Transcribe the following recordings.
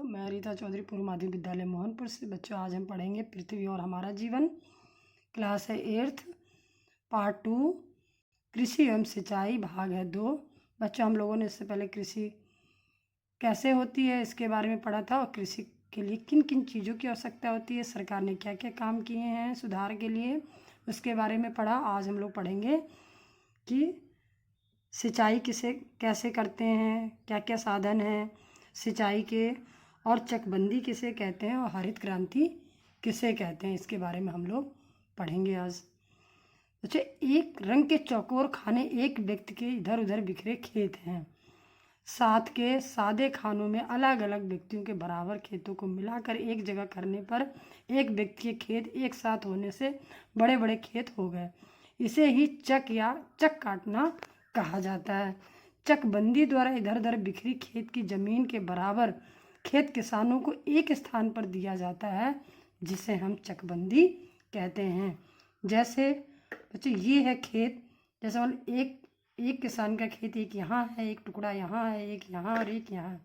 मैं रीता चौधरी पूर्व माध्यमिक विद्यालय मोहनपुर से। बच्चों, आज हम पढ़ेंगे पृथ्वी और हमारा जीवन। क्लास है 8th, पार्ट 2, कृषि एवं सिंचाई, भाग है 2। बच्चों, हम लोगों ने इससे पहले कृषि कैसे होती है इसके बारे में पढ़ा था, और कृषि के लिए किन किन चीज़ों की आवश्यकता होती है, सरकार ने क्या क्या काम किए हैं सुधार के लिए, उसके बारे में पढ़ा। आज हम लोग पढ़ेंगे कि सिंचाई किसे कैसे करते हैं, क्या क्या साधन हैं सिंचाई के, और चकबंदी किसे कहते हैं, और हरित क्रांति किसे कहते हैं, इसके बारे में हम लोग पढ़ेंगे आज। अच्छा, एक रंग के चौकोर खाने एक व्यक्ति के इधर उधर बिखरे खेत हैं। साथ के सादे खानों में अलग अलग व्यक्तियों के बराबर खेतों को मिलाकर एक जगह करने पर एक व्यक्ति के खेत एक साथ होने से बड़े बड़े खेत हो गए। इसे ही चक या चक काटना कहा जाता है। चकबंदी द्वारा इधर उधर बिखरी खेत की जमीन के बराबर खेत किसानों को एक स्थान पर दिया जाता है, जिसे हम चकबंदी कहते हैं। जैसे बच्चों, ये है खेत, जैसे मतलब एक किसान का खेत एक यहाँ है, एक टुकड़ा यहाँ है, एक यहाँ और एक यहाँ।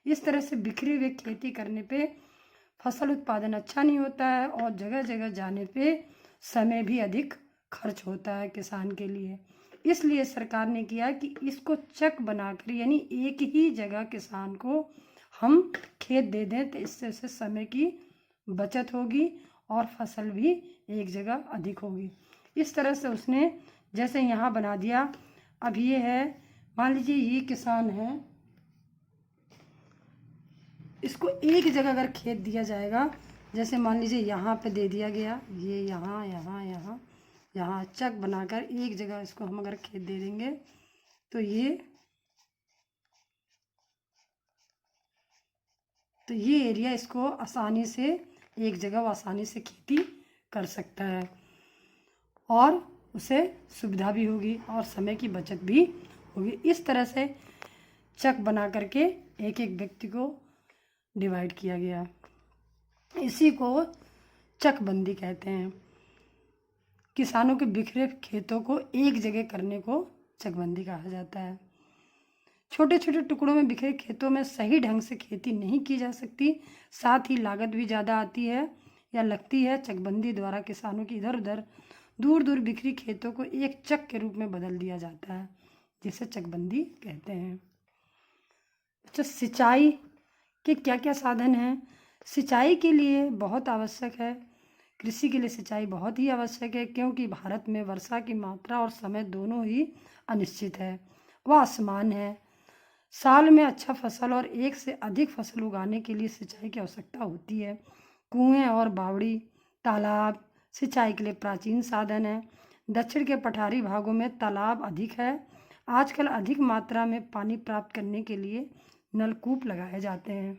इस तरह से बिखरे हुए खेती करने पे फसल उत्पादन अच्छा नहीं होता है, और जगह जगह जाने पे समय भी अधिक खर्च होता है किसान के लिए। इसलिए सरकार ने किया कि इसको चक बनाकर, यानी एक ही जगह किसान को हम खेत दे दें, तो इससे उसे समय की बचत होगी और फसल भी एक जगह अधिक होगी। इस तरह से उसने जैसे यहाँ बना दिया। अब ये है, मान लीजिए ये किसान है, इसको एक जगह अगर खेत दिया जाएगा, जैसे मान लीजिए यहाँ पे दे दिया गया, ये यहाँ यहाँ यहाँ यहाँ चक बनाकर एक जगह इसको हम अगर खेत दे देंगे, तो ये एरिया इसको आसानी से एक जगह वो आसानी से खेती कर सकता है, और उसे सुविधा भी होगी और समय की बचत भी होगी। इस तरह से चक बना करके एक एक व्यक्ति को डिवाइड किया गया। इसी को चकबंदी कहते हैं। किसानों के बिखरे खेतों को एक जगह करने को चकबंदी कहा जाता है। छोटे छोटे टुकड़ों में बिखरे खेतों में सही ढंग से खेती नहीं की जा सकती, साथ ही लागत भी ज़्यादा आती है या लगती है। चकबंदी द्वारा किसानों की इधर उधर दूर दूर बिखरी खेतों को एक चक के रूप में बदल दिया जाता है, जिसे चकबंदी कहते हैं। अच्छा, सिंचाई के क्या क्या साधन हैं? सिंचाई के लिए बहुत आवश्यक है, कृषि के लिए सिंचाई बहुत ही आवश्यक है, क्योंकि भारत में वर्षा की मात्रा और समय दोनों ही अनिश्चित है, वह असमान है। साल में अच्छा फसल और एक से अधिक फसल उगाने के लिए सिंचाई की आवश्यकता होती है। कुएं और बावड़ी, तालाब सिंचाई के लिए प्राचीन साधन है। दक्षिण के पठारी भागों में तालाब अधिक है। आजकल अधिक मात्रा में पानी प्राप्त करने के लिए नलकूप लगाए जाते हैं।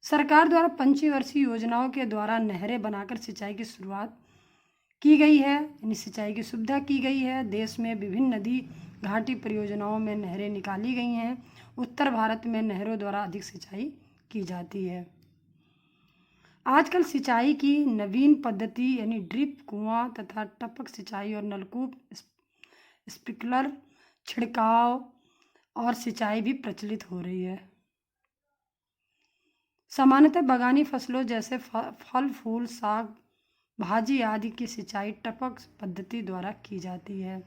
सरकार द्वारा पंचवर्षीय योजनाओं के द्वारा नहरें बनाकर सिंचाई की शुरुआत की गई है, यानी सिंचाई की सुविधा की गई है। देश में विभिन्न नदी घाटी परियोजनाओं में नहरें निकाली गई हैं। उत्तर भारत में नहरों द्वारा अधिक सिंचाई की जाती है। आजकल सिंचाई की नवीन पद्धति यानी ड्रिप, कुआं तथा टपक सिंचाई और नलकूप, स्प्रिंकलर छिड़काव और सिंचाई भी प्रचलित हो रही है। सामान्यतः बागानी फसलों जैसे फल फूल, साग, भाजी आदि की सिंचाई टपक पद्धति द्वारा की जाती है।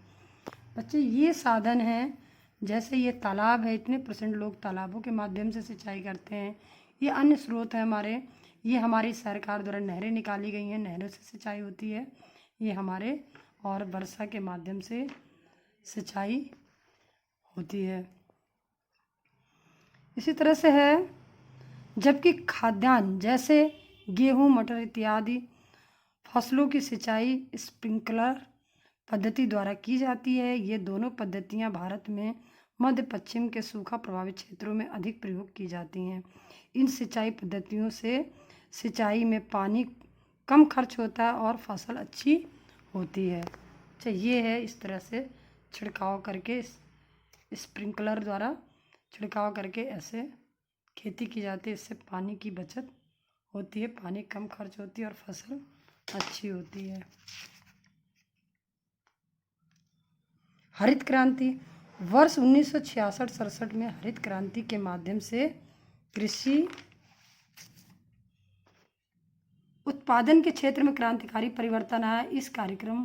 बच्चे, ये साधन हैं, जैसे ये तालाब है, इतने % लोग तालाबों के माध्यम से सिंचाई करते हैं। ये अन्य स्रोत है हमारे, ये हमारी सरकार द्वारा नहरें निकाली गई हैं, नहरों से सिंचाई होती है ये हमारे, और वर्षा के माध्यम से सिंचाई होती है। इसी तरह से है, जबकि खाद्यान्न जैसे गेहूँ, मटर इत्यादि फसलों की सिंचाई स्प्रिंकलर पद्धति द्वारा की जाती है। ये दोनों पद्धतियाँ भारत में मध्य पश्चिम के सूखा प्रभावित क्षेत्रों में अधिक प्रयोग की जाती हैं। इन सिंचाई पद्धतियों से सिंचाई में पानी कम खर्च होता है और फसल अच्छी होती है। अच्छा, ये है, इस तरह से छिड़काव करके, स्प्रिंकलर द्वारा छिड़काव करके ऐसे खेती की जाती है। इससे पानी की बचत होती है, पानी कम खर्च होती है और फसल अच्छी होती है। हरित क्रांति वर्ष 1966-67 में हरित क्रांति के माध्यम से कृषि उत्पादन के क्षेत्र में क्रांतिकारी परिवर्तन आया। इस कार्यक्रम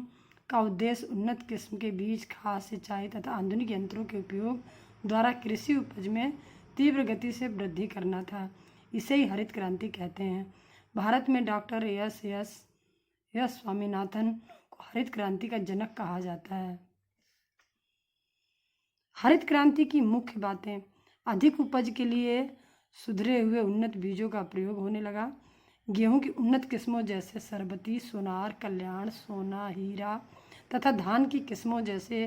का उद्देश्य उन्नत किस्म के बीज, खाद, सिंचाई तथा आधुनिक यंत्रों के उपयोग द्वारा कृषि उपज में तीव्र गति से वृद्धि करना था। इसे ही हरित क्रांति कहते हैं। भारत में डॉक्टर एस स्वामीनाथन को हरित क्रांति का जनक कहा जाता है। हरित क्रांति की मुख्य बातें: अधिक उपज के लिए सुधरे हुए उन्नत बीजों का प्रयोग होने लगा। गेहूं की उन्नत किस्मों जैसे सरबती, सोनार, कल्याण, सोना, हीरा तथा धान की किस्मों जैसे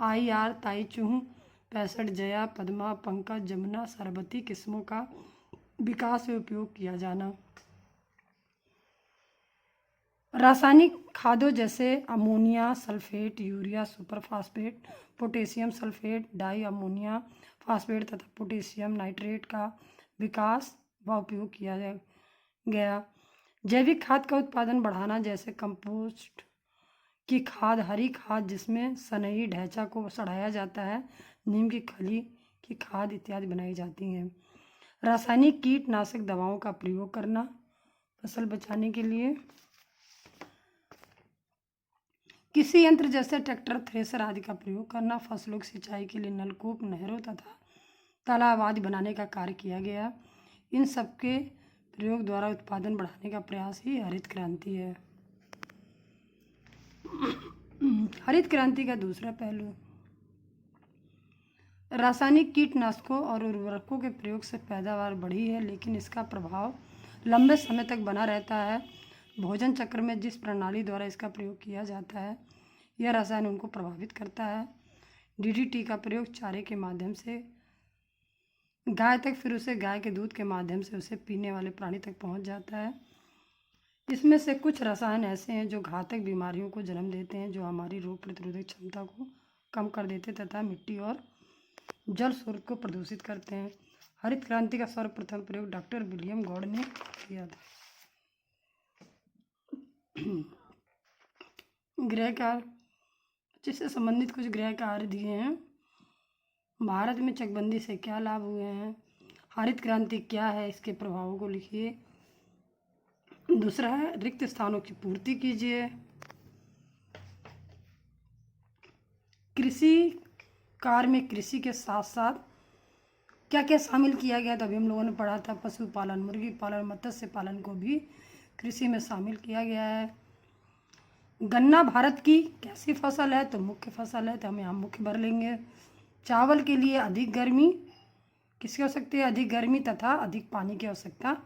IR, ताईचुंग, 65 जया, पद्मा, पंकज, जमुना, सरबती किस्मों का विकास व उपयोग किया जाना। रासायनिक खादों जैसे ammonia sulphate, urea super phosphate, potassium sulphate, di ammonia phosphate तथा पोटेशियम नाइट्रेट का विकास व उपयोग किया गया। जैविक खाद का उत्पादन बढ़ाना जैसे कंपोस्ट की खाद, हरी खाद जिसमें सनई ढैंचा को सड़ाया जाता है, नीम की खली की खाद इत्यादि बनाई जाती हैं। रासायनिक कीटनाशक दवाओं का प्रयोग करना फसल बचाने के लिए। कृषि यंत्र जैसे ट्रैक्टर, थ्रेसर आदि का प्रयोग करना। फसलों की सिंचाई के लिए नलकूप, नहरों तथा तालाब आदि बनाने का कार्य किया गया। इन सब के प्रयोग द्वारा उत्पादन बढ़ाने का प्रयास ही हरित क्रांति है। हरित क्रांति का दूसरा पहलू: रासायनिक कीटनाशकों और उर्वरकों के प्रयोग से पैदावार बढ़ी है, लेकिन इसका प्रभाव लंबे समय तक बना रहता है। भोजन चक्र में जिस प्रणाली द्वारा इसका प्रयोग किया जाता है, यह रसायन उनको प्रभावित करता है। DDT का प्रयोग चारे के माध्यम से गाय तक, फिर उसे गाय के दूध के माध्यम से उसे पीने वाले प्राणी तक पहुंच जाता है। इसमें से कुछ रसायन ऐसे हैं जो घातक बीमारियों को जन्म देते हैं, जो हमारी रोग प्रतिरोधक क्षमता को कम कर देते तथा मिट्टी और जल स्रोत को प्रदूषित करते हैं। हरित क्रांति का सर्वप्रथम प्रयोग डॉक्टर विलियम गॉड ने किया था। गृह कार्य, जिससे संबंधित कुछ गृह कार्य दिए हैं। भारत में चकबंदी से क्या लाभ हुए हैं? हरित क्रांति क्या है, इसके प्रभावों को लिखिए। दूसरा है रिक्त स्थानों की पूर्ति कीजिए। कृषि कार्य में कृषि के साथ साथ क्या क्या शामिल किया गया था, अभी हम लोगों ने पढ़ा था। पशुपालन, मुर्गी पालन, मत्स्य पालन को भी कृषि में शामिल किया गया है। गन्ना भारत की कैसी फसल है, तो मुख्य फसल है, तो हम यहाँ मुख्य भर लेंगे। चावल के लिए अधिक गर्मी किसकी आवश्यकता है? अधिक गर्मी तथा अधिक पानी की आवश्यकता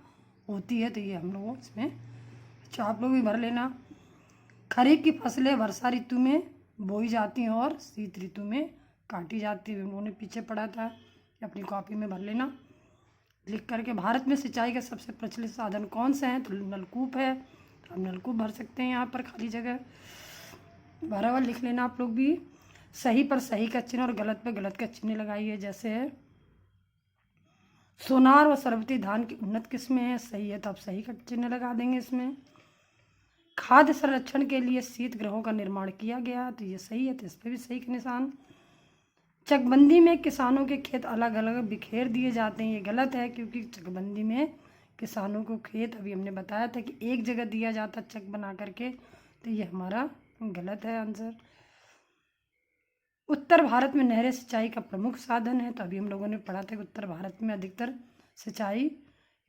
होती है, तो ये हम लोग इसमें अच्छा आप लोग भी भर लेना। खरीफ की फसलें वर्षा ऋतु में बोई जाती हैं और शीत ऋतु में काटी जाती है, उन्होंने पीछे पढ़ा था, अपनी कॉपी में भर लेना लिख करके। भारत में सिंचाई के सबसे प्रचलित साधन कौन से हैं? तो नलकूप है, तो हम नलकूप भर सकते हैं यहाँ पर खाली जगह भरा हुआ लिख लेना आप लोग भी। सही पर सही का चिन्ह और गलत पर गलत का चिन्ह लगाइए। जैसे सोनार व सरबती धान की उन्नत किस्में हैं, सही है तो आप सही का चिन्ह लगा देंगे इसमें। खाद्य संरक्षण के लिए शीत गृहों का निर्माण किया गया, तो ये सही है, तो इस पर भी सही का निशान। चकबंदी में किसानों के खेत अलग अलग बिखेर दिए जाते हैं, ये गलत है, क्योंकि चकबंदी में किसानों को खेत, अभी हमने बताया था कि एक जगह दिया जाता चक बना करके, तो ये हमारा गलत है आंसर। उत्तर भारत में नहरें सिंचाई का प्रमुख साधन है, तो अभी हम लोगों ने पढ़ा था कि उत्तर भारत में अधिकतर सिंचाई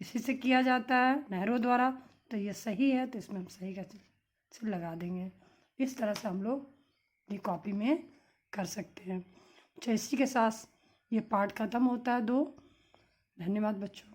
इसी से किया जाता है, नहरों द्वारा, तो ये सही है, तो इसमें हम सही का से लगा देंगे। इस तरह से हम लोग ये कॉपी में कर सकते हैं। अच्छा, इसी के साथ ये पाठ खत्म होता है 2। धन्यवाद बच्चों।